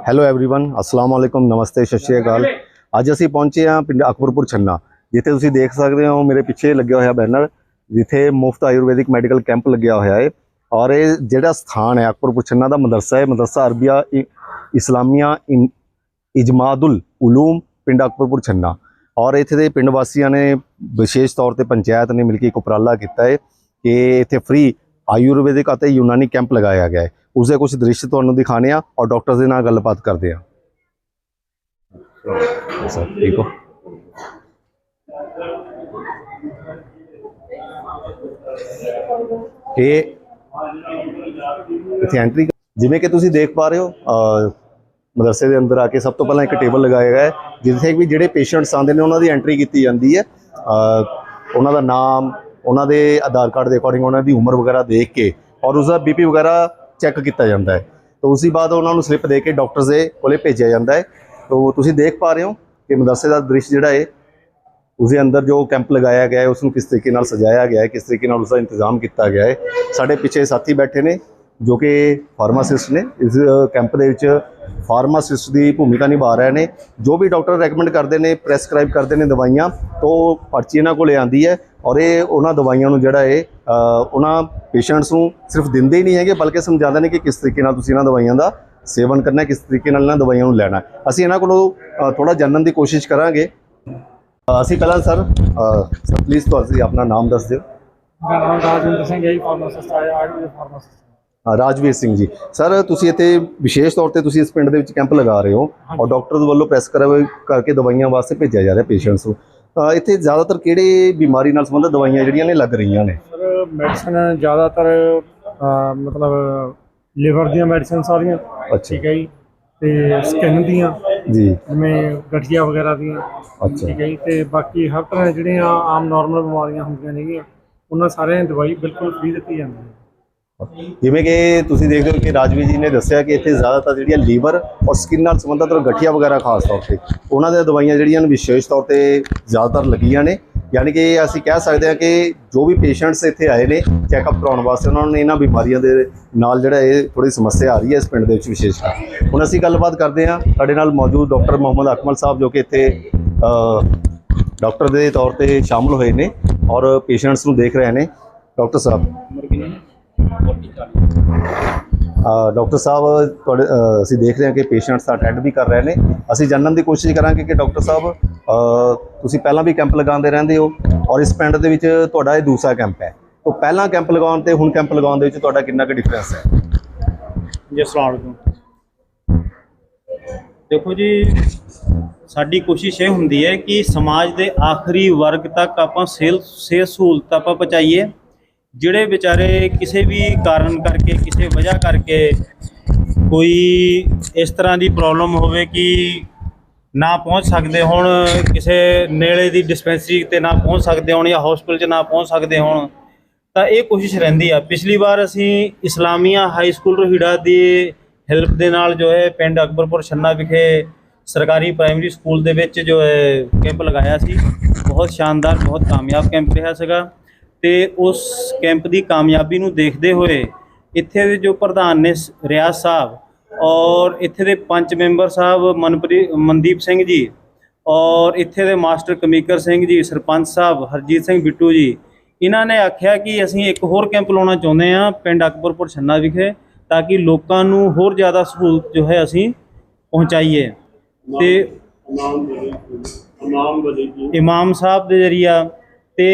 Hello everyone अस्सलाम वालेकुम नमस्ते सत श्री अकाल। ਅੱਜ ਅਸੀਂ ਪਹੁੰਚੇ ਹਾਂ ਪਿੰਡ ਅਕਬਰਪੁਰ ਛੰਨਾ, ਜਿੱਥੇ ਤੁਸੀਂ ਦੇਖ ਸਕਦੇ ਹੋ ਮੇਰੇ ਪਿੱਛੇ ਲੱਗਿਆ ਹੋਇਆ ਬੈਨਰ, ਜਿੱਥੇ ਮੁਫਤ ਆਯੁਰਵੈਦਿਕ ਮੈਡੀਕਲ ਕੈਂਪ ਲੱਗਿਆ ਹੋਇਆ ਹੈ। ਔਰ ਇਹ ਜਿਹੜਾ ਸਥਾਨ ਹੈ ਅਕਬਰਪੁਰ ਛੰਨਾ ਦਾ ਮਦਰਸਾ ਹੈ, ਮਦਰਸਾ ਅਰਬੀਆ ਇਸਲਾਮੀਆ ਇਜਮਾਦੁਲ ਉਲੂਮ ਪਿੰਡ ਅਕਬਰਪੁਰ ਛੰਨਾ। ਔਰ ਇੱਥੇ ਦੇ ਪਿੰਡ ਵਾਸੀਆਂ ਨੇ ਵਿਸ਼ੇਸ਼ ਤੌਰ ਤੇ ਪੰਚਾਇਤ ਨੇ ਮਿਲ ਕੇ ਇੱਕ ਉਪਰਾਲਾ ਕੀਤਾ ਹੈ ਕਿ ਇੱਥੇ ਫ੍ਰੀ ਆਯੁਰਵੈਦਿਕ ਅਤੇ ਯੂਨਾਨੀ ਕੈਂਪ ਲਗਾਇਆ ਗਿਆ ਹੈ। उसके कुछ दृश्य तुहानू दिखाने और डॉक्टर के नाल गलबात करते हैं। ठीक हो एंट्री जिमें कि तुसी देख पा रहे हो मदरसे के अंदर आके सब तो पहला एक टेबल लगाया गया है जिथे भी जोड़े पेशेंट्स आते हैं उन्होंने एंट्री की जाती है। उन्हों का नाम, उन्होंने आधार कार्ड के अकॉर्डिंग उन्होंने उम्र वगैरह देख के और उसका BP वगैरह चैक किया जाता है। तो उसी बाद उन्होंने स्लिप दे के डॉक्टर्स के कोले भेजा जाता है। तो तुसी देख पा रहे हो कि मदरसे का दृश्य जोड़ा है उसके अंदर जो कैंप लगाया गया है उसको किस तरीके नाल सजाया गया है, किस तरीके नाल उसका इंतजाम किया गया है। साढ़े पीछे साथी बैठे ने जो कि फार्मासिस्ट ने, इस कैंप के विच फार्मासिस्ट की भूमिका निभा रहे हैं। जो भी डॉक्टर रैकमेंड करते हैं, प्रेसक्राइब करते हैं दवाइयाँ, तो पर्ची इन्हों को आती है और ये उन्होंने दवाइयां जोड़ा है उन्होंने पेशेंट्स को सिर्फ देंगे ही नहीं है बल्कि समझाते हैं कि किस तरीके नाल तुसीं इन्हां दवाइयां का सेवन करना है, किस तरीके नाल इन्हां दवाइयां नूं लैना है। असीं इन्हां कोलों थोड़ा जानने की कोशिश करांगे। असीं पहलां सर प्लीज़ तुसीं अपना नाम दस दिओ। राजविंदर सिंह है, फार्मासिस्ट आया आयुर्वेदिक फार्मासिस्ट। राजवीर सिंह जी, सर तुसीं इत्थे विशेष तौर पर तुसीं इस पिंड दे विच कैंप लगा रहे हो और डॉक्टर वालों प्रेसक्राइब करके दवाइयां वास्ते भेजा जा रहा है पेशेंट्स को। इत्थे ज़्यादातर किहड़ी बीमारी नाल संबंधित दवाइयां जिहड़ियां ने लग रही ने? सर मैडिसिन ज़्यादातर मतलब लिवर दी मैडिसिन सारियां। अच्छा ठीक है जी। ते स्किन दियां जी, जिवें गठिया वगैरह दियां। अच्छा ठीक है जी। ते बाकी हर तरह जिहड़ियां आम नॉर्मल बीमारियां होंदियां नेगियां उन्हां सारियां दी दवाई बिल्कुल फ्री दित्ती जांदी है। जिमें कि तुसीं देखते हो कि राजवीर जी ने दस्सिया कि इत्थे ज़्यादातर जिहड़ियां लीवर और स्किन नाल संबंधित और गठिया वगैरह खास तौर पर उन्होंने दवाइयां जिहड़ियां विशेष तौर पर ज़्यादातर लगियां ने। यानी कि असीं कह सकते हैं कि जो भी पेशेंट्स इत्थे आए ने चैकअप कराउण वास्ते उन्होंने इन्हां बीमारियां दे नाल जिहड़ा ये थोड़ी समस्या आ रही है इस पिंड दे विच विशेषकर। हुण असीं गलबात करते हैं साडे नाल मौजूद डॉक्टर मोहम्मद अकमल साहब जो कि इत्थे डॉक्टर के तौर पर शामिल होए ने और पेशेंट्स नूं देख रहे हैं। डॉक्टर साहब डॉक्टर साहब असीं देख रहे हैं कि पेशेंट्स अटैंड भी कर रहे हैं। असीं जानने की कोशिश करांगे कि डॉक्टर साहब तुसीं पहलां भी कैंप लगाते रहंदे हो और इस पिंड दे विच तुहाडा ये दूसरा कैंप है, तो पहलां कैंप लगाउण ते हुण कैंप लगाउण दे विच तुहाडा कितना क डिफरेंस है? जी अस्सलाम वालेकुम। देखो जी, साडी कोशिश ये हुंदी है कि समाज के आखिरी वर्ग तक आपां सेहत सहूलत आपां पहुँचाइए। जिहड़े बेचारे किसी भी कारण करके किसी वजह करके कोई इस तरह की प्रॉब्लम होवे कि ना पहुँच सकते होण, किसी नेड़े की डिस्पेंसरी ते ना पहुँच सकते होण या हॉस्पिटल च ना पहुँच सकते होण, तो ये कोशिश रहिंदी है। पिछली बार असी इस्लामिया हाई स्कूल रोहिड़ा की हेल्प के नाल जो है पिंड अकबरपुर छन्ना विखे सरकारी प्राइमरी स्कूल दे विच जो है कैंप लगाया सी। बहुत शानदार, बहुत कामयाब कैंप रहा सीगा। ते उस कैंप की कामयाबी नूं देखते हुए इत्थे दे जो प्रधान ने रियाज साहब और इत्थे दे पंच मैंबर साहब मनदीप सिंह जी और इत्थे दे मास्टर कमीकर सिंह जी, सरपंच साहब हरजीत सिंह बिट्टू जी, इन्हां ने आख्या कि असीं एक होर कैंप लाउणा चाहुंदे हां पिंड अकबरपुर छन्ना विखे ताकि लोकां नूं होर ज़्यादा सहूलत जो है असीं पहुँचाईए। ते इमाम साहब के जरिया तो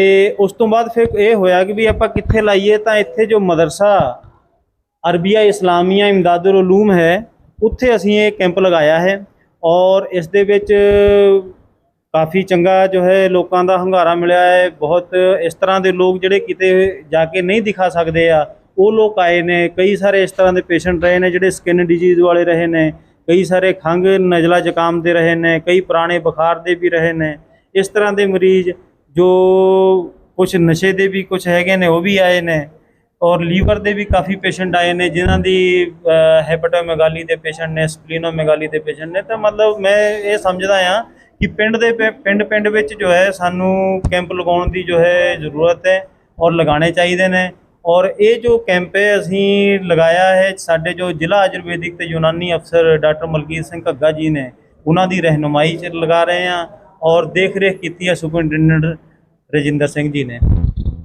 उस तो बाद फिर ये होया कि भी आप कित्थे लाइए, तो इत्थे जो मदरसा अरबिया इस्लामिया इमदादुल उलूम है उत्थे असीं ये कैंप लगाया है और इस दे विच काफ़ी चंगा जो है लोगों का हंगारा मिला है। बहुत इस तरह के लोग जिहड़े किते जाके नहीं दिखा सकते आ वो लोग आए ने। कई सारे इस तरह के पेशेंट रहे ने जिहड़े स्किन डिजीज़ वाले रहे ने, कई सारे खंघ नज़ला जुकाम दे रहे ने, कई पुराने बुखार दे भी रहे ने। इस तरह के मरीज़ जो कुछ नशे दे भी कुछ हैगे ने वो भी आए ने और लीवर दे भी काफ़ी पेशेंट आए ने जिन्हां दी हैपेटोमेगाली दे पेशेंट ने, स्प्लीनोमेगाली दे पेशेंट ने। तो मतलब मैं ये समझदा हाँ कि पिंड विच जो है सानू कैंप लगाउण दी जो है ज़रूरत है और लगाने चाहिए ने। ਔਰ ਇਹ ਜੋ ਕੈਂਪ ਹੈ ਅਸੀਂ ਲਗਾਇਆ ਹੈ, ਸਾਡੇ ਜੋ ਜ਼ਿਲ੍ਹਾ ਆਯੁਰਵੈਦਿਕ ਤੇ ਯੂਨਾਨੀ ਅਫਸਰ ਡਾਕਟਰ ਮਲਕੀਤ ਸਿੰਘ ਘੱਗਾ ਜੀ ਨੇ, ਉਹਨਾਂ ਦੀ ਰਹਿਨੁਮਾਈ 'ਚ ਲਗਾ ਰਹੇ ਹਾਂ ਔਰ ਦੇਖ ਰੇਖ ਕੀਤੀ ਹੈ ਸੁਪਰਡੈਂਟੈਂਟ ਰਜਿੰਦਰ ਸਿੰਘ ਜੀ ਨੇ।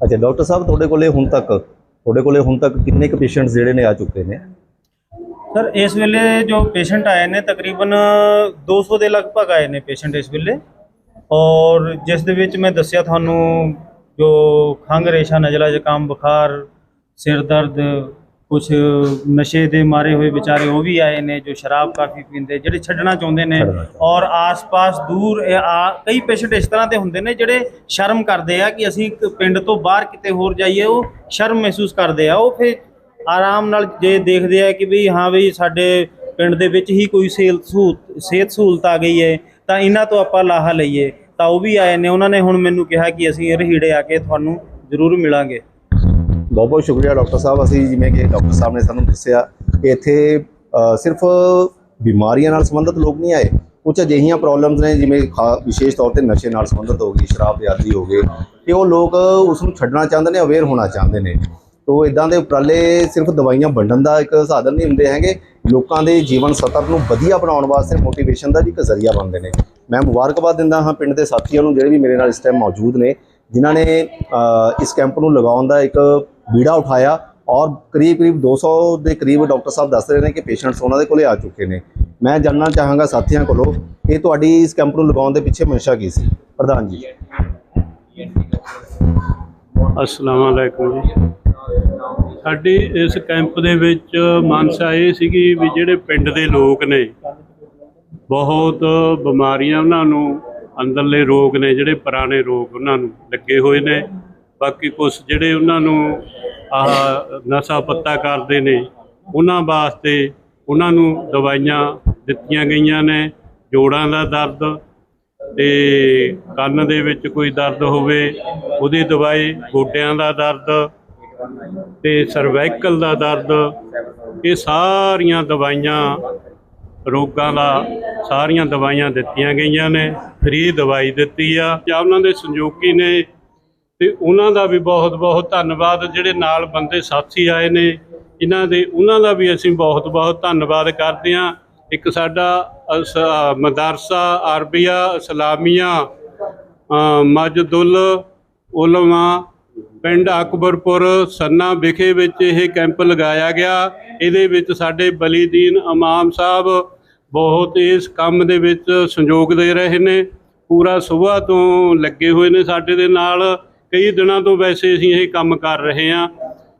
ਅੱਛਾ ਡਾਕਟਰ ਸਾਹਿਬ, ਤੁਹਾਡੇ ਕੋਲੇ ਹੁਣ ਤੱਕ ਕਿੰਨੇ ਕੁ ਪੇਸ਼ੈਂਟਸ ਜਿਹੜੇ ਨੇ ਆ ਚੁੱਕੇ ਨੇ? ਸਰ ਇਸ ਵੇਲੇ ਜੋ ਪੇਸ਼ੈਂਟ ਆਏ ਨੇ ਤਕਰੀਬਨ 200 ਦੇ ਲਗਭਗ ਆਏ ਨੇ ਪੇਸ਼ੈਂਟ ਇਸ ਵੇਲੇ, ਔਰ ਜਿਸ ਦੇ ਵਿੱਚ ਮੈਂ ਦੱਸਿਆ ਤੁਹਾਨੂੰ ਜੋ ਖੰਘ ਰੇਸ਼ਾ, ਨਜ਼ਲਾ ਜ਼ੁਕਾਮ, ਬੁਖਾਰ, ਸਿਰ ਦਰਦ, ਕੁਛ ਨਸ਼ੇ ਦੇ ਮਾਰੇ ਹੋਏ ਵਿਚਾਰੇ ਉਹ ਵੀ ਆਏ ਨੇ, ਜੋ ਸ਼ਰਾਬ ਕਾਫੀ ਪੀਂਦੇ, ਜਿਹੜੇ ਛੱਡਣਾ ਚਾਹੁੰਦੇ ਨੇ, ਔਰ ਆਸ-ਪਾਸ ਦੂਰ ਕਈ ਪੇਸ਼ੈਂਟ ਇਸ ਤਰ੍ਹਾਂ ਦੇ ਹੁੰਦੇ ਨੇ ਜਿਹੜੇ ਸ਼ਰਮ ਕਰਦੇ ਆ ਕਿ ਅਸੀਂ ਪਿੰਡ ਤੋਂ ਬਾਹਰ ਕਿਤੇ ਹੋਰ ਜਾਈਏ, ਉਹ ਸ਼ਰਮ ਮਹਿਸੂਸ ਕਰਦੇ ਆ। ਉਹ ਫਿਰ ਆਰਾਮ ਨਾਲ ਜੇ ਦੇਖਦੇ ਆ ਕਿ ਵੀ ਹਾਂ ਵੀ ਸਾਡੇ ਪਿੰਡ ਦੇ ਵਿੱਚ ਹੀ ਕੋਈ ਸਿਹਤ ਸਹੂਲਤ ਆ ਗਈ ਹੈ ਤਾਂ ਇਹਨਾਂ ਤੋਂ ਆਪਾਂ ਲਾਹਾ ਲਈਏ, ਤਾਂ ਉਹ ਵੀ ਆਏ ਨੇ। ਉਹਨਾਂ ਨੇ ਹੁਣ ਮੈਨੂੰ ਕਿਹਾ ਕਿ ਅਸੀਂ ਰਹੀੜੇ ਆ ਕੇ ਤੁਹਾਨੂੰ ਜ਼ਰੂਰ ਮਿਲਾਂਗੇ। ਬਹੁਤ ਬਹੁਤ ਸ਼ੁਕਰੀਆ ਡਾਕਟਰ ਸਾਹਿਬ। ਅਸੀਂ ਜਿਵੇਂ ਕਿ ਡਾਕਟਰ ਸਾਹਿਬ ਨੇ ਸਾਨੂੰ ਦੱਸਿਆ ਕਿ ਇੱਥੇ ਸਿਰਫ ਬਿਮਾਰੀਆਂ ਨਾਲ ਸੰਬੰਧਿਤ ਲੋਕ ਨਹੀਂ ਆਏ, ਕੁਝ ਅਜਿਹੀਆਂ ਪ੍ਰੋਬਲਮਸ ਨੇ ਜਿਵੇਂ ਵਿਸ਼ੇਸ਼ ਤੌਰ ਤੇ ਨਸ਼ੇ ਨਾਲ ਸੰਬੰਧਿਤ ਹੋ ਗਈ, ਸ਼ਰਾਬ ਦੇ ਆਦੀ ਹੋ ਗਏ, ਕਿ ਉਹ ਲੋਕ ਉਸ ਨੂੰ ਛੱਡਣਾ ਚਾਹੁੰਦੇ ਨੇ, ਅਵੇਅਰ ਹੋਣਾ ਚਾਹੁੰਦੇ ਨੇ। ਤੋ ਇਦਾਂ ਦੇ ਉਪਰਾਲੇ ਸਿਰਫ ਦਵਾਈਆਂ ਵੰਡਣ ਦਾ ਇੱਕ ਸਾਧਨ ਨਹੀਂ ਹੁੰਦੇ ਹੈਗੇ, ਲੋਕਾਂ ਦੇ ਜੀਵਨ ਸਤਰ ਨੂੰ ਵਧੀਆ ਬਣਾਉਣ ਵਾਸਤੇ ਮੋਟੀਵੇਸ਼ਨ ਦਾ ਵੀ ਇੱਕ ਜ਼ਰੀਆ ਬਣਦੇ ਨੇ। ਮੈਂ ਮੁਬਾਰਕਬਾਦ ਦਿੰਦਾ ਹਾਂ ਪਿੰਡ ਦੇ ਸਾਥੀਆਂ ਨੂੰ ਜਿਹੜੇ ਵੀ ਮੇਰੇ ਨਾਲ ਇਸ ਟਾਈਮ ਮੌਜੂਦ ਨੇ, ਜਿਨ੍ਹਾਂ ਨੇ ਇਸ ਕੈਂਪ ਨੂੰ ਲਗਾਉਣ ਦਾ ਇੱਕ ਬੀੜਾ ਉਠਾਇਆ ਔਰ ਕਰੀਬ 200 ਦੇ ਕਰੀਬ ਡਾਕਟਰ ਸਾਹਿਬ ਦੱਸ ਰਹੇ ਨੇ ਕਿ ਪੇਸ਼ੈਂਟਸ ਉਹਨਾਂ ਦੇ ਕੋਲੇ ਆ ਚੁੱਕੇ ਨੇ। ਮੈਂ ਜਾਣਨਾ ਚਾਹਾਂਗਾ ਸਾਥੀਆਂ ਕੋਲੋਂ ਕਿ ਤੁਹਾਡੀ ਇਸ ਕੈਂਪ ਨੂੰ ਲਗਾਉਣ ਦੇ ਪਿੱਛੇ ਮਨਸ਼ਾ ਕੀ ਸੀ? ਪ੍ਰਧਾਨ ਜੀ। अस्सलाम वालेकुम जी। ਸਾਡੀ ਇਸ ਕੈਂਪ ਦੇ ਵਿੱਚ ਮਨਸ਼ਾ ਇਹ ਸੀਗੀ ਵੀ ਜਿਹੜੇ ਪਿੰਡ ਦੇ ਲੋਕ ਨੇ ਬਹੁਤ ਬਿਮਾਰੀਆਂ ਉਹਨਾਂ ਨੂੰ, ਅੰਦਰਲੇ ਰੋਗ ਨੇ ਜਿਹੜੇ ਪੁਰਾਣੇ ਰੋਗ ਉਹਨਾਂ ਨੂੰ ਲੱਗੇ ਹੋਏ ਨੇ, ਬਾਕੀ ਕੁਛ ਜਿਹੜੇ ਉਹਨਾਂ ਨੂੰ ਆਹ ਨਸ਼ਾ ਪੱਤਾ ਕਰਦੇ ਨੇ ਉਹਨਾਂ ਵਾਸਤੇ ਉਹਨਾਂ ਨੂੰ ਦਵਾਈਆਂ ਦਿੱਤੀਆਂ ਗਈਆਂ ਨੇ। ਜੋੜਾਂ ਦਾ ਦਰਦ ਤੇ ਕੰਨ ਦੇ ਵਿੱਚ ਕੋਈ ਦਰਦ ਹੋਵੇ ਉਹਦੀ ਦਵਾਈ, ਗੋਡਿਆਂ ਦਾ ਦਰਦ ਤੇ ਸਰਵਾਈਕਲ ਦਾ ਦਰਦ, ਇਹ ਸਾਰੀਆਂ ਦਵਾਈਆਂ ਰੋਗਾਂ ਦਾ ਸਾਰੀਆਂ ਦਵਾਈਆਂ ਦਿੱਤੀਆਂ ਗਈਆਂ ਨੇ। ਫ੍ਰੀ ਦਵਾਈ ਦਿੱਤੀ ਆ ਜਾਂ ਉਹਨਾਂ ਦੇ ਸੰਯੋਗੀ ਨੇ, ਤੇ ਉਹਨਾਂ ਦਾ ਵੀ ਬਹੁਤ ਬਹੁਤ ਧੰਨਵਾਦ। ਜਿਹੜੇ ਨਾਲ ਬੰਦੇ ਸਾਥੀ ਆਏ ਨੇ ਇਹਨਾਂ ਦੇ, ਉਹਨਾਂ ਦਾ ਵੀ ਅਸੀਂ ਬਹੁਤ ਬਹੁਤ ਧੰਨਵਾਦ ਕਰਦੇ ਹਾਂ। ਇੱਕ ਸਾਡਾ ਮਦਰਸਾ ਅਰਬੀਆ ਇਸਲਾਮੀਆ ਮਜਦੁਲ ਉਲਮਾ ਪਿੰਡ ਅਕਬਰਪੁਰ ਸੰਨਾ ਵਿਖੇ ਵਿੱਚ ਇਹ ਕੈਂਪ ਲਗਾਇਆ ਗਿਆ। ਇਹਦੇ ਵਿੱਚ ਸਾਡੇ ਬਲੀਦੀਨ ਇਮਾਮ ਸਾਹਿਬ ਬਹੁਤ ਇਸ ਕੰਮ ਦੇ ਵਿੱਚ ਸਹਿਯੋਗ ਦੇ ਰਹੇ ਨੇ, ਪੂਰਾ ਸੁਬਾਹ ਤੋਂ ਲੱਗੇ ਹੋਏ ਨੇ ਸਾਡੇ ਦੇ ਨਾਲ। ਕਈ ਦਿਨਾਂ ਤੋਂ ਵੈਸੇ ਅਸੀਂ ਇਹ ਕੰਮ ਕਰ ਰਹੇ ਹਾਂ।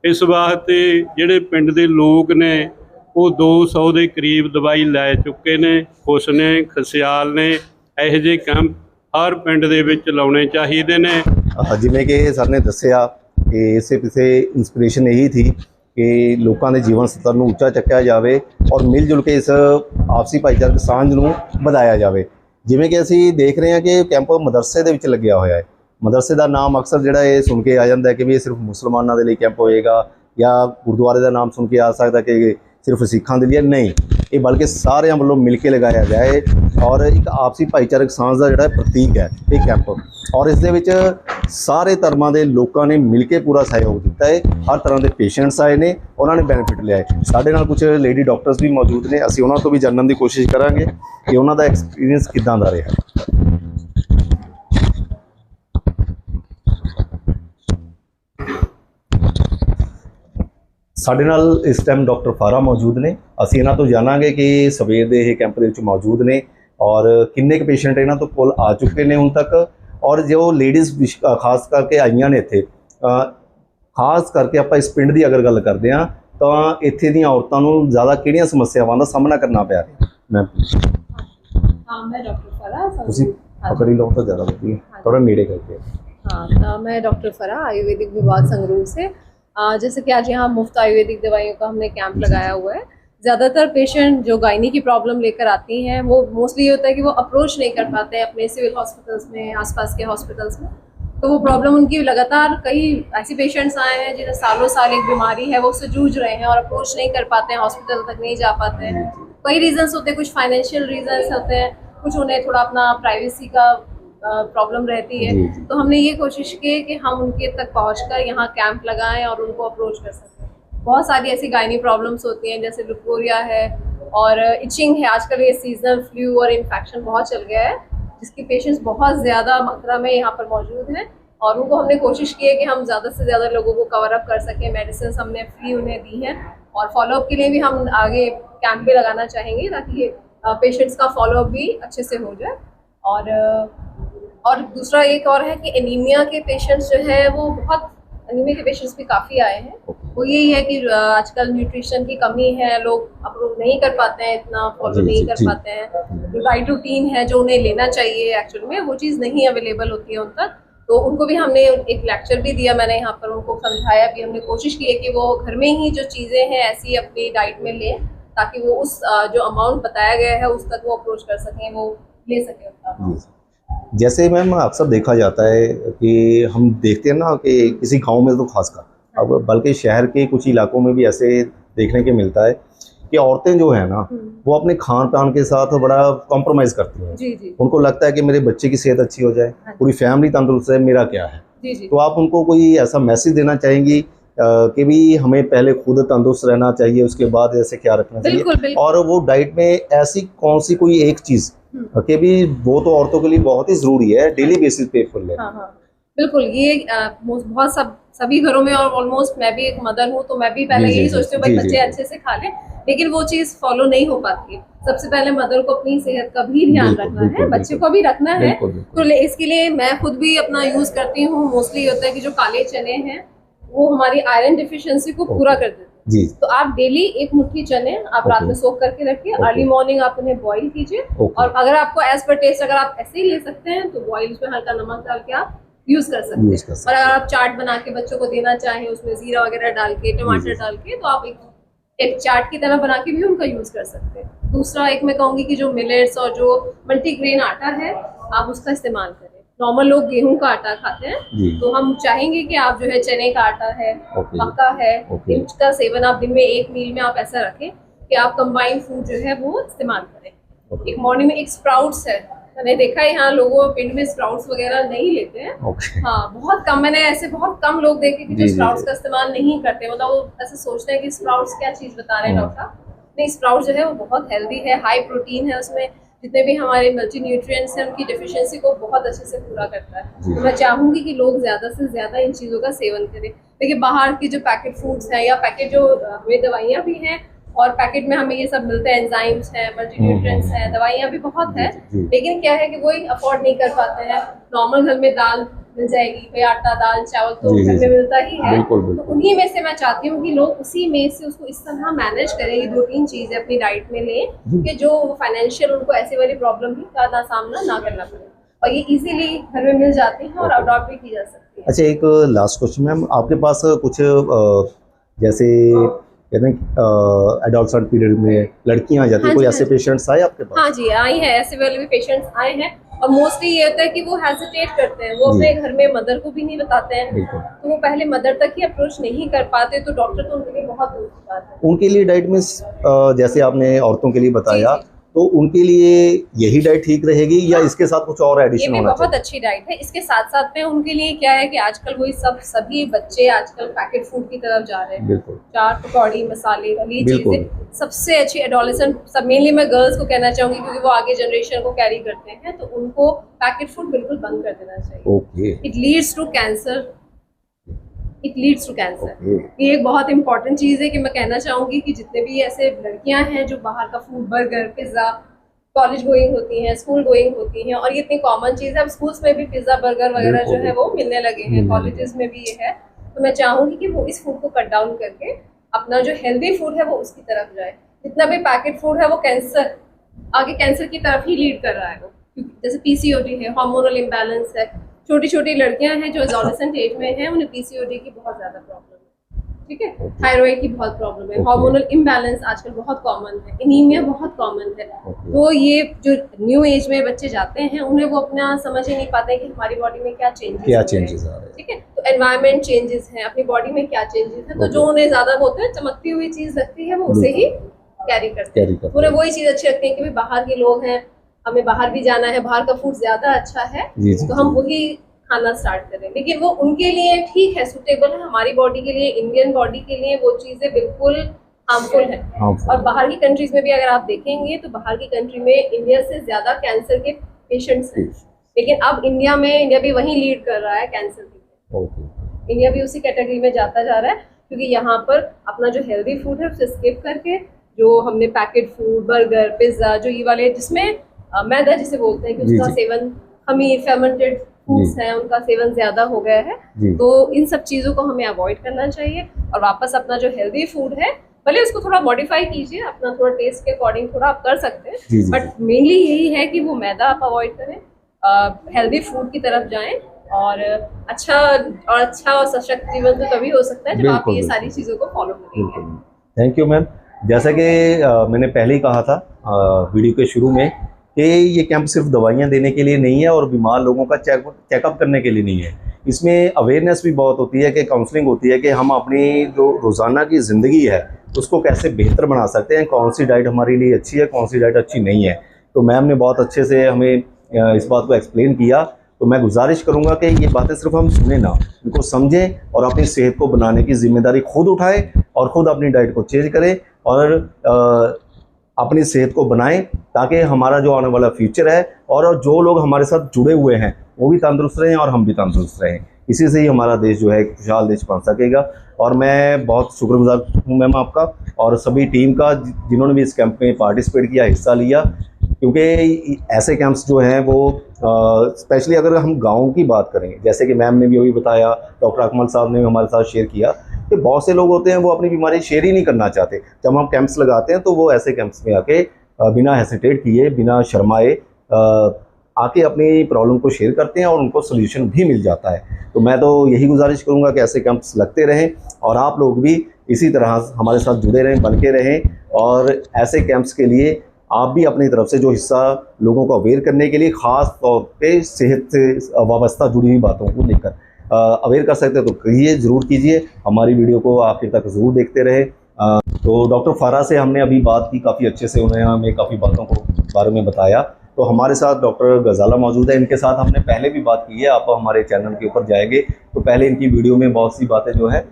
ਇਸ ਵਾਸਤੇ ਜਿਹੜੇ ਪਿੰਡ ਦੇ ਲੋਕ ਨੇ ਉਹ 200 ਦੇ ਕਰੀਬ ਦਵਾਈ ਲੈ ਚੁੱਕੇ ਨੇ, ਖੁਸ਼ ਨੇ, ਖੁਸ਼ਹਾਲ ਨੇ। ਇਹੋ ਜਿਹੇ ਕੈਂਪ ਹਰ ਪਿੰਡ ਦੇ ਵਿੱਚ ਲਾਉਣੇ ਚਾਹੀਦੇ ਨੇ। ਜਿਵੇਂ ਕਿ ਸਰ ਨੇ ਦੱਸਿਆ ਕਿ ਇਸੇ ਪਿੱਛੇ ਇੰਸਪੀਰੇਸ਼ਨ ਇਹੀ ਸੀ ਕਿ ਲੋਕਾਂ ਦੇ ਜੀਵਨ ਸਤਰ ਨੂੰ ਉੱਚਾ ਚੱਕਿਆ ਜਾਵੇ ਔਰ ਮਿਲ ਜੁਲ ਕੇ ਇਸ ਆਪਸੀ ਭਾਈਚਾਰਕ ਸਾਂਝ ਨੂੰ ਵਧਾਇਆ ਜਾਵੇ। ਜਿਵੇਂ ਕਿ ਅਸੀਂ ਦੇਖ ਰਹੇ ਹਾਂ ਕਿ ਕੈਂਪ ਮਦਰਸੇ ਦੇ ਵਿੱਚ ਲੱਗਿਆ ਹੋਇਆ ਹੈ। ਮਦਰਸੇ ਦਾ ਨਾਮ ਅਕਸਰ ਜਿਹੜਾ ਇਹ ਸੁਣ ਕੇ ਆ ਜਾਂਦਾ ਹੈ ਕਿ ਵੀ ਇਹ ਸਿਰਫ ਮੁਸਲਮਾਨਾਂ ਦੇ ਲਈ ਕੈਂਪ ਹੋਏਗਾ, ਜਾਂ ਗੁਰਦੁਆਰੇ ਦਾ ਨਾਮ ਸੁਣ ਕੇ ਆ ਸਕਦਾ ਕਿ ਸਿਰਫ ਸਿੱਖਾਂ ਦੇ ਲਈ। ਨਹੀਂ, ਇਹ ਬਲਕਿ ਸਾਰਿਆਂ ਵੱਲੋਂ ਮਿਲ ਕੇ ਲਗਾਇਆ ਗਿਆ ਹੈ ਔਰ ਇੱਕ ਆਪਸੀ ਭਾਈਚਾਰਕ ਸਾਂਝ ਦਾ ਜਿਹੜਾ ਪ੍ਰਤੀਕ ਹੈ ਇਹ ਕੈਂਪ। ਔਰ ਇਸ ਦੇ ਵਿੱਚ ਸਾਰੇ ਧਰਮਾਂ ਦੇ ਲੋਕਾਂ ਨੇ ਮਿਲ ਕੇ ਪੂਰਾ ਸਹਿਯੋਗ ਦਿੱਤਾ ਹੈ। ਹਰ ਤਰ੍ਹਾਂ ਦੇ ਪੇਸ਼ੈਂਟਸ ਆਏ ਨੇ, ਉਹਨਾਂ ਨੇ ਬੈਨੀਫਿਟ ਲਿਆ ਹੈ। ਸਾਡੇ ਨਾਲ ਕੁਝ ਲੇਡੀ ਡਾਕਟਰਸ ਵੀ ਮੌਜੂਦ ਨੇ, ਅਸੀਂ ਉਹਨਾਂ ਤੋਂ ਵੀ ਜਾਣਨ ਦੀ ਕੋਸ਼ਿਸ਼ ਕਰਾਂਗੇ ਕਿ ਉਹਨਾਂ ਦਾ ਐਕਸਪੀਰੀਅੰਸ ਕਿੱਦਾਂ ਦਾ ਰਿਹਾ। ਸਾਡੇ ਨਾਲ ਇਸ ਟਾਈਮ ਡਾਕਟਰ ਫਾਰਾ ਮੌਜੂਦ ਨੇ। ਅਸੀਂ ਇਹਨਾਂ ਤੋਂ ਜਾਣਾਂਗੇ ਕਿ ਸਵੇਰ ਦੇ ਇਹ ਕੈਂਪ ਦੇ ਵਿੱਚ ਮੌਜੂਦ ਨੇ ਔਰ ਕਿੰਨੇ ਕੁ ਪੇਸ਼ੈਂਟ ਇਹਨਾਂ ਤੋਂ ਕੋਲ ਆ ਚੁੱਕੇ ਨੇ ਹੁਣ ਤੱਕ, ਔਰ ਜੋ ਲੇਡੀਜ਼ ਖਾਸ ਕਰਕੇ ਆਈਆਂ ਨੇ ਇੱਥੇ, ਖਾਸ ਕਰਕੇ ਆਪਾਂ ਇਸ ਪਿੰਡ ਦੀ ਅਗਰ ਗੱਲ ਕਰਦੇ ਹਾਂ ਤਾਂ ਇੱਥੇ ਦੀਆਂ ਔਰਤਾਂ ਨੂੰ ਜ਼ਿਆਦਾ ਕਿਹੜੀਆਂ ਸਮੱਸਿਆਵਾਂ ਦਾ ਸਾਹਮਣਾ ਕਰਨਾ ਪਿਆ ਰਿਹਾ? ਮੈਂ मैं डॉक्टर फरा ਤੁਸੀਂ ਪਕੜੀ ਲਓ ਤਾਂ ਜ਼ਿਆਦਾ ਵਧੀਆ, ਥੋੜਾ ਨੇੜੇ ਕਰਕੇ। हाँ, मैं डॉक्टर फरा आयुर्वेदिक विभाग संगरूर से। जैसे कि आज यहाँ मुफ्त आयुर्वेदिक दवाइयों का हमने कैंप लगाया हुआ है। ज़्यादातर पेशेंट जो गायनी की प्रॉब्लम लेकर आती हैं वो मोस्टली ये होता है कि वो अप्रोच नहीं कर पाते हैं अपने सिविल हॉस्पिटल्स में, आसपास के हॉस्पिटल्स में। तो वो प्रॉब्लम उनकी लगातार, कई ऐसे पेशेंट्स आए हैं जिन्हें सालों साल एक बीमारी है, वो उससे जूझ रहे हैं और अप्रोच नहीं कर पाते हैं, हॉस्पिटल तक नहीं जा पाते हैं। कई रीजंस होते हैं, कुछ फाइनेंशियल रीजंस होते हैं, कुछ उन्हें थोड़ा अपना प्राइवेसी का प्रॉब्लम रहती है। जी, जी। तो हमने ये कोशिश की कि हम उनके तक पहुंचकर यहाँ कैंप लगाएं और उनको अप्रोच कर सकें। बहुत सारी ऐसी गायनी प्रॉब्लम्स होती हैं, जैसे लुकोरिया है और इचिंग है। आजकल ये सीजनल फ्लू और इन्फेक्शन बहुत चल गया है, जिसकी पेशेंट्स बहुत ज़्यादा मात्रा में यहाँ पर मौजूद हैं और उनको हमने कोशिश की है कि हम ज़्यादा से ज़्यादा लोगों को कवर अप कर सकें। मेडिसिन हमने फ्री उन्हें दी हैं और फॉलोअप के लिए भी हम आगे कैंप भी लगाना चाहेंगे, ताकि पेशेंट्स का फॉलोअप भी अच्छे से हो जाए। और दूसरा एक और है कि एनीमिया के पेशेंट्स जो है वो बहुत, एनीमिया के पेशेंट्स भी काफ़ी आए हैं। वो यही है कि आजकल न्यूट्रिशन की कमी है, लोग अप्रूव नहीं कर पाते हैं, इतना फॉलो जी, नहीं जी, कर जी। पाते हैं। जो डाइट रूटीन है जो उन्हें लेना चाहिए एक्चुअल में, वो चीज़ नहीं अवेलेबल होती है उन तक। तो उनको भी हमने एक लेक्चर भी दिया, मैंने यहाँ पर उनको समझाया भी, हमने कोशिश की है कि वो घर में ही जो चीज़ें हैं ऐसी अपनी डाइट में लें, ताकि वो उस जो अमाउंट बताया गया है उस तक वो अप्रोच कर सकें, वो ले सकें उसका। जी। जैसे मैम अक्सर देखा जाता है कि हम देखते हैं ना कि किसी गांव में तो खासकर, अब बल्कि शहर के कुछ इलाकों में भी ऐसे देखने के मिलता है कि औरतें जो है ना वो अपने खान पान के साथ बड़ा कॉम्प्रोमाइज़ करती हैं। जी जी उनको लगता है कि मेरे बच्चे की सेहत अच्छी हो जाए, पूरी फैमिली तंदुरुस्त है, मेरा क्या है। जी जी। तो आप उनको कोई ऐसा मैसेज देना चाहेंगी कि भी हमें पहले खुद तंदुरुस्त रहना चाहिए, उसके बाद ऐसे क्या रखना चाहिए, बिल्कुल बिल्कुल। और वो डाइट में ऐसी कौन सी कोई एक चीज़ कि भी वो तो औरतों के लिए बहुत ही ज़रूरी है डेली बेसिस पे फुल लेना। हाँ हाँ बिल्कुल, ये बहुत सभी घरों में, और ऑलमोस्ट मैं भी एक मदर हूँ तो मैं भी पहले जी, जी, यही जी, सोचती हूँ जी, भाई जी, बच्चे जी। अच्छे से खा लें, लेकिन वो चीज़ फॉलो नहीं हो पाती है। सबसे पहले मदर को अपनी सेहत का भी ध्यान बिल्कुल, रखना है, बिल्कुल, बच्चे बिल्कुल। को भी रखना है। बिल्कुल, बिल्कुल। तो इसके लिए मैं खुद भी अपना यूज़ करती हूँ। मोस्टली होता है कि जो काले चने हैं वो हमारी आयरन डिफिशियंसी को पूरा कर देते हैं। जी। तो आप डेली एक मुट्ठी चने आप रात ओके। में सोख करके रखिए, ओके। अर्ली मॉर्निंग आप उन्हें बॉईल कीजिए, ओके। और अगर आपको एज पर टेस्ट अगर आप ऐसे ही ले सकते हैं तो बॉईल उसमें हल्का नमक डाल के आप यूज कर सकते यूज कर हैं। सकते और हैं। अगर आप चाट बना के बच्चों को देना चाहें, उसमें जीरा वगैरह डाल के, जी, टमाटर जी। डाल के, तो आप एक चाट की तरह बना के भी उनका यूज कर सकते हैं। दूसरा एक मैं कहूँगी कि जो मिलेट्स और जो मल्टीग्रेन आटा है आप उसका इस्तेमाल करें। नॉर्मल लोग गेहूं का आटा खाते हैं, जी। तो हम चाहेंगे कि आप जो है चने का आटा है, ओके। मक्का है, ओके। इनका सेवन आप दिन में एक मील में आप ऐसा रखें कि आप कंबाइंड फूड जो है वो इस्तेमाल करें। ओके। एक मॉर्निंग में एक स्प्राउट्स है, मैंने देखा है यहाँ लोगों पिंड में स्प्राउट्स वगैरह नहीं लेते हैं। ओके। हाँ बहुत कम, मैंने ऐसे बहुत कम लोग देखे कि जी, जो जी, स्प्राउट्स जी। का इस्तेमाल नहीं करते, मतलब वो ऐसे सोचते हैं कि स्प्राउट्स क्या चीज़ बता रहे हैं हाँ। डॉक्टर साहब। नहीं, स्प्राउट जो है वो बहुत हेल्दी है, हाई प्रोटीन है, उसमें जितने भी हमारे मल्टी न्यूट्रिएंट्स हैं उनकी डिफिशियंसी को बहुत अच्छे से पूरा करता है। जी। तो मैं चाहूँगी कि लोग ज़्यादा से ज़्यादा इन चीज़ों का सेवन करें। देखिए बाहर की जो पैकेट फूड्स हैं या पैकेट जो हमें दवाइयाँ भी हैं, और पैकेट में हमें ये सब मिलते हैं, एंजाइम्स हैं, मल्टी न्यूट्रिएंट्स हैं, दवाइयाँ भी बहुत हैं, जी, जी। लेकिन क्या है कि वही अफोर्ड नहीं कर पाते हैं। नॉर्मल घर में दाल मिल जाएगी, भाई आटा दाल चावल तो जी, जी, घर में जी। मिलता ही है। बिल्कुल, तो बिल्कुल। उन्हीं में से मैं चाहती हूँ कि लोग उसी में से उसको इस तरह मैनेज करें, ये 2-3 चीज़ें अपनी डाइट में लें कि जो फाइनेंशियल उनको ऐसी वाली प्रॉब्लम भी का सामना ना करना पड़े, और ये इजीली घर में मिल जाती हैं और अडॉप्ट भी की जा सकती है। अच्छा, एक लास्ट क्वेश्चन मैम, आपके पास कुछ जैसे कहते हैं एडोलसेंट पीरियड में लड़कियां आ जाती हैं, हाँ कोई जी, ऐसे हाँ जी। पेशेंट्स आए आपके पास? हाँ जी, आई हैं, ऐसे वाले भी पेशेंट्स आए हैं, और मोस्टली ये होता है कि वो हेजिटेट करते हैं, वो जी। अपने घर में मदर को भी नहीं बताते हैं, बिल्कुल। तो वो पहले मदर तक ही अप्रोच नहीं कर पाते, तो डॉक्टर तो उनके लिए बहुत दूर की बात है। उनके लिए डाइट में जैसे आपने औरतों के लिए बताया, जी, जी। तो उनके लिए यही डाइट ठीक रहेगी या इसके साथ कुछ और ये एडिशन भी होना बहुत चाहिए? अच्छी डाइट है। इसके साथ साथ में उनके लिए क्या है कि आजकल वही सभी बच्चे आजकल पैकेट फूड की तरफ जा रहे हैं। बिल्कुल। चाट पकौड़ी मसाले वाली बिल्कुल। चीजें सबसे अच्छी एडोलेसेंट, सब मेनली मैं गर्ल्स को कहना चाहूंगी क्योंकि वो आगे जनरेशन को कैरी करते हैं, तो उनको पैकेट फूड बिल्कुल बंद कर देना चाहिए। Okay. It leads to cancer, it leads to cancer. Okay. ये एक बहुत इंपॉर्टेंट चीज़ है कि मैं कहना चाहूँगी कि जितने भी ऐसे लड़कियां हैं जो बाहर का food, burger, pizza, college going होती हैं, स्कूल गोइंग होती हैं, और ये इतनी कॉमन चीज़ है, अब स्कूल्स में भी पिज़्ज़ा बर्गर वगैरह बिल्कुल, जो है वो मिलने लगे हैं, कॉलेजेस में भी ये है। तो मैं चाहूँगी कि वो इस फूड को कट डाउन करके अपना जो हेल्दी फूड है वो उसकी तरफ जाए। जितना भी पैकेट फूड है वो कैंसर, आगे कैंसर की तरफ ही लीड कर रहा है वो, जैसे पीसीओडी है, हार्मोनल इम्बैलेंस है, छोटी छोटी लड़कियां हैं जो एडोलेसेंट एज में हैं, उन्हें पीसीओडी की बहुत ज़्यादा प्रॉब्लम है, ठीक है, थायराइड की बहुत प्रॉब्लम है, हार्मोनल इम्बैलेंस आजकल बहुत कॉमन है, एनीमिया बहुत कॉमन है। तो ये जो न्यू एज में बच्चे जाते हैं उन्हें वो अपना समझ ही नहीं पाते कि हमारी बॉडी में क्या चेंजेस आ रहे हैं? ठीक है, तो एनवायरनमेंट चेंजेस हैं, अपनी बॉडी में क्या चेंजेस है, तो जो उन्हें ज़्यादा होता है चमकती हुई चीज़ लगती है वो उसे ही कैरी करते हैं। उन्हें वही चीज़ अच्छी लगती है कि भाई बाहर के लोग हैं, हमें बाहर भी जाना है, बाहर का फूड ज्यादा अच्छा है, जी जी तो हम वही खाना स्टार्ट करें। लेकिन वो उनके लिए ठीक है, सूटेबल है, हमारी बॉडी के लिए, इंडियन बॉडी के लिए वो चीजें बिल्कुल हार्मफुल है। और बाहर की कंट्रीज में भी अगर आप देखेंगे तो बाहर की कंट्री में इंडिया से ज्यादा कैंसर के पेशेंट्स हैं, लेकिन अब इंडिया भी वही लीड कर रहा है कैंसर के। ओके। इंडिया भी उसी कैटेगरी में जाता जा रहा है, क्योंकि यहाँ पर अपना जो हेल्दी फूड है उसे स्किप करके जो हमने पैकेट फूड, बर्गर, पिज्जा, जो ये वाले जिसमें मैदा जिसे बोलते हैं कि जी, उसका जी। सेवन, खमीर, फेर्मेंटेड फूड्स हैं, उनका सेवन ज्यादा हो गया है। जी। तो इन सब चीजों को हमें अवॉइड करना चाहिए और वापस अपना जो हेल्दी फूड है, भले उसको थोड़ा मॉडिफाई कीजिए, अपना थोड़ा टेस्ट के अकॉर्डिंग थोड़ा आप कर सकते हैं, जी, जी, बट मेनली यही है कि वो मैदा आप अवॉइड करें, हेल्दी फूड की तरफ जाएं और अच्छा और सशक्त जीवन तो तभी हो सकता है जब आप बिल्कुल, ये बिल्कुल। सारी चीजों को फॉलो करेंगे। बिल्कुल, थैंक यू मैम। जैसा कि मैंने पहले ही कहा था वीडियो के शुरू में कि ये कैंप सिर्फ दवाइयाँ देने के लिए नहीं है और बीमार लोगों का चेकअप करने के लिए नहीं है। इसमें अवेयरनेस भी बहुत होती है कि काउंसलिंग होती है कि हम अपनी जो रोज़ाना की ज़िंदगी है उसको कैसे बेहतर बना सकते हैं, कौन सी डाइट हमारे लिए अच्छी है, कौन सी डाइट अच्छी नहीं है। तो मैम ने बहुत अच्छे से हमें इस बात को एक्सप्लेन किया। तो मैं गुजारिश करूंगा कि ये बातें सिर्फ हम सुने ना, इनको समझें और अपनी सेहत को बनाने की जिम्मेदारी खुद उठाएं और खुद अपनी डाइट को चेंज करें और अपनी सेहत को बनाएं, ताकि हमारा जो आने वाला फ्यूचर है और जो लोग हमारे साथ जुड़े हुए हैं वो भी तंदुरुस्त रहें और हम भी तंदुरुस्त रहें। इसी से ही हमारा देश जो है एक खुशहाल देश बन सकेगा। और मैं बहुत शुक्रगुजार हूँ मैम आपका और सभी टीम का जिन्होंने भी इस कैंप में पार्टिसिपेट किया, हिस्सा लिया, क्योंकि ऐसे कैंप्स जो हैं वो स्पेशली अगर हम गाँव की बात करें, जैसे कि मैम ने भी अभी बताया, डॉक्टर अकमल साहब ने भी हमारे साथ शेयर किया कि बहुत से लोग होते हैं वो अपनी बीमारी शेयर ही नहीं करना चाहते। जब हम कैंप्स लगाते हैं तो वो ऐसे कैंप्स में आके बिना हेसिटेट किए, बिना शर्माए आके अपनी प्रॉब्लम को शेयर करते हैं और उनको सोल्यूशन भी मिल जाता है। तो मैं तो यही गुजारिश करूंगा कि ऐसे कैंप्स लगते रहें और आप लोग भी इसी तरह हमारे साथ जुड़े रहें, बन के रहें और ऐसे कैंप्स के लिए आप भी अपनी तरफ से जो हिस्सा लोगों को अवेयर करने के लिए, ख़ास तौर पे सेहत से वाबस्ता जुड़ी हुई बातों को लेकर अवेयर कर सकते हैं तो कहिए, ज़रूर कीजिए। हमारी वीडियो को आखिर तक ज़रूर देखते रहे। तो डॉक्टर फारा से हमने अभी बात की, काफ़ी अच्छे से उन्होंने हमें काफ़ी बातों को बारे में बताया। तो हमारे साथ डॉक्टर गजाला मौजूद है, इनके साथ हमने पहले भी बात की है। आप हमारे चैनल के ऊपर जाएंगे तो पहले इनकी वीडियो में बहुत सी बातें जो है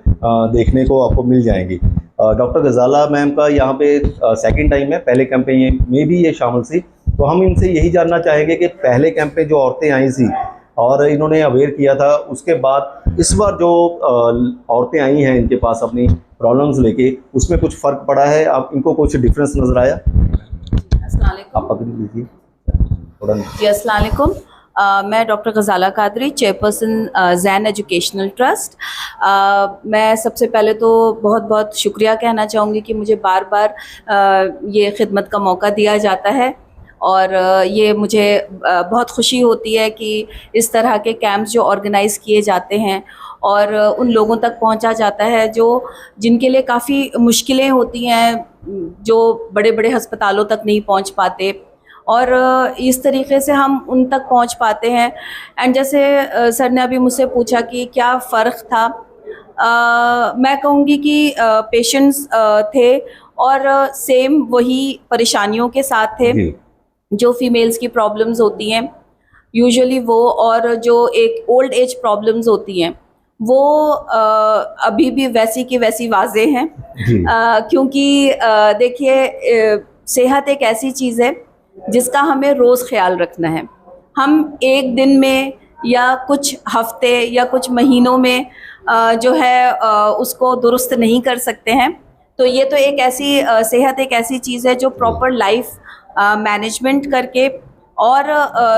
देखने को आपको मिल जाएंगी। डॉक्टर गजाला मैम का यहाँ पे सेकंड टाइम है, पहले कैंप में भी ये शामिल थी। तो हम इनसे यही जानना चाहेंगे कि पहले कैंप पे जो औरतें आई थी और इन्होंने अवेयर किया था, उसके बाद इस बार जो औरतें आई हैं इनके पास अपनी प्रॉब्लम्स लेके, उसमें कुछ फ़र्क पड़ा है? आप इनको कुछ डिफरेंस नज़र आया? आप पकड़ लीजिए थोड़ा। जी अस्सलाम वालेकुम। मैं doctor Ghazala Qadri, chairperson Jain educational trust. मैं सबसे पहले तो बहुत बहुत शुक्रिया कहना चाहूँगी कि मुझे बार बार ये खिदमत का मौका दिया जाता है और ये मुझे बहुत खुशी होती है कि इस तरह के कैंप्स जो ऑर्गेनाइज़ किए जाते हैं और उन लोगों तक पहुंचा जाता है जो जिनके लिए काफ़ी मुश्किलें होती हैं, जो बड़े बड़े अस्पतालों तक नहीं पहुंच पाते, और इस तरीके से हम उन तक पहुंच पाते हैं। एंड जैसे सर ने अभी मुझसे पूछा कि क्या फ़र्क था, मैं कहूँगी कि पेशेंट्स थे और सेम वही परेशानियों के साथ थे जो फीमेल्स की प्रॉब्लम्स होती हैं यूजुअली वो, और जो एक ओल्ड एज प्रॉब्लम्स होती हैं वो अभी भी वैसी की वैसी वाजे हैं। क्योंकि देखिए सेहत एक ऐसी चीज़ है जिसका हमें रोज़ ख्याल रखना है। हम एक दिन में या कुछ हफ्ते या कुछ महीनों में जो है उसको दुरुस्त नहीं कर सकते हैं। तो ये तो एक ऐसी सेहत एक ऐसी चीज़ है जो प्रॉपर लाइफ मैनेजमेंट करके और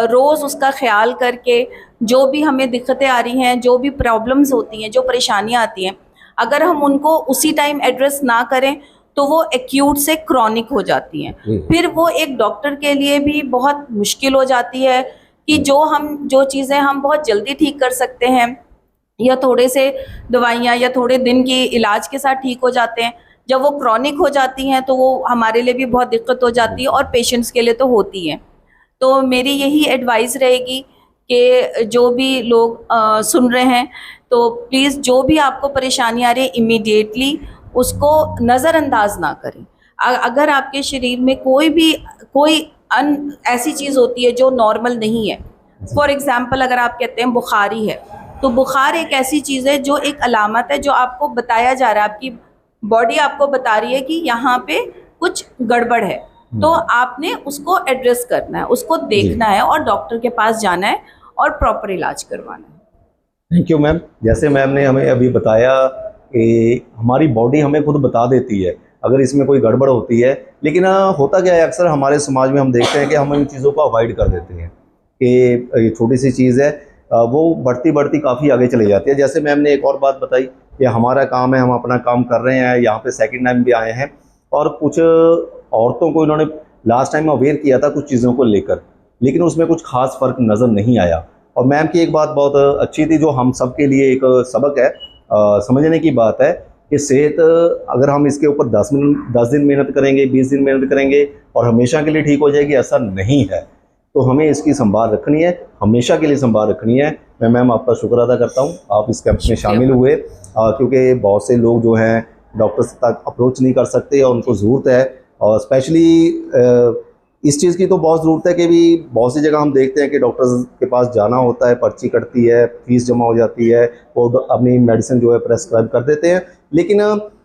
रोज़ उसका ख्याल करके, जो भी हमें दिक्कतें आ रही हैं, जो भी प्रॉब्लम्स होती हैं, जो परेशानियां आती हैं, अगर हम उनको उसी टाइम एड्रेस ना करें तो वो एक्यूट से क्रॉनिक हो जाती हैं। फिर वो एक डॉक्टर के लिए भी बहुत मुश्किल हो जाती है कि जो चीज़ें हम बहुत जल्दी ठीक कर सकते हैं या थोड़े से दवाइयाँ या थोड़े दिन की इलाज के साथ ठीक हो जाते हैं, जब वो क्रॉनिक हो जाती हैं तो वो हमारे लिए भी बहुत दिक्कत हो जाती है और पेशेंट्स के लिए तो होती है। तो मेरी यही एडवाइस रहेगी कि जो भी लोग सुन रहे हैं तो प्लीज़ जो भी आपको परेशानी आ रही है इमीडिएटली उसको नज़रअंदाज ना करें। अगर आपके शरीर में कोई ऐसी चीज़ होती है जो नॉर्मल नहीं है। फॉर एग्जाम्पल अगर आप कहते हैं बुखारी है, तो बुखार एक ऐसी चीज़ है जो एक अलामत है जो आपको बताया जा रहा है, आपकी बॉडी आपको बता रही है कि यहाँ पे कुछ गड़बड़ है, तो आपने उसको एड्रेस करना है, उसको देखना है और डॉक्टर के पास जाना है और प्रॉपर इलाज करवाना है। Thank you ma'am. जैसे मैम ने हमें अभी बताया कि हमारी बॉडी हमें खुद बता देती है अगर इसमें कोई गड़बड़ होती है, लेकिन होता क्या है अक्सर हमारे समाज में हम देखते हैं कि हम इन चीज़ों को अवॉइड कर देते हैं कि ये छोटी सी चीज़ है, वो बढ़ती बढ़ती काफ़ी आगे चली जाती है। जैसे मैम ने एक और बात बताई कि हमारा काम है, हम अपना काम कर रहे हैं, यहाँ पे सेकंड टाइम भी आए हैं और कुछ औरतों को इन्होंने लास्ट टाइम अवेयर किया था कुछ चीज़ों को लेकर, लेकिन उसमें कुछ खास फ़र्क नज़र नहीं आया। और मैम की एक बात बहुत अच्छी थी जो हम सब के लिए एक सबक है, समझने की बात है कि सेहत अगर हम इसके ऊपर 10 दिन मेहनत करेंगे, 20 दिन मेहनत करेंगे और हमेशा के लिए ठीक हो जाएगी, ऐसा नहीं है। तो हमें इसकी संभाल रखनी है, हमेशा के लिए संभाल रखनी है। मैं मैम आपका शुक्र अदा करता हूँ आप इस कैंप में शामिल हुए, क्योंकि बहुत से लोग जो हैं डॉक्टर्स तक अप्रोच नहीं कर सकते और उनको ज़रूरत है, और स्पेशली इस चीज़ की तो बहुत ज़रूरत है कि भी बहुत सी जगह हम देखते हैं कि डॉक्टर्स के पास जाना होता है, पर्ची कटती है, फीस जमा हो जाती है, वो अपनी मेडिसिन जो है प्रेस्क्राइब कर देते हैं, लेकिन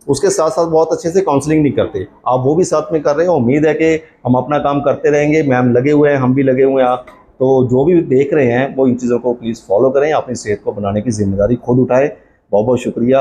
उसके साथ साथ बहुत अच्छे से काउंसलिंग नहीं करते। आप वो भी साथ में कर रहे हैं, उम्मीद है कि हम अपना काम करते रहेंगे। मैम लगे हुए हैं, हम भी लगे हुए हैं, तो जो भी देख रहे हैं वो इन चीज़ों को प्लीज़ फॉलो करें, अपनी सेहत को बनाने की जिम्मेदारी खुद उठाएं। बहुत बहुत शुक्रिया।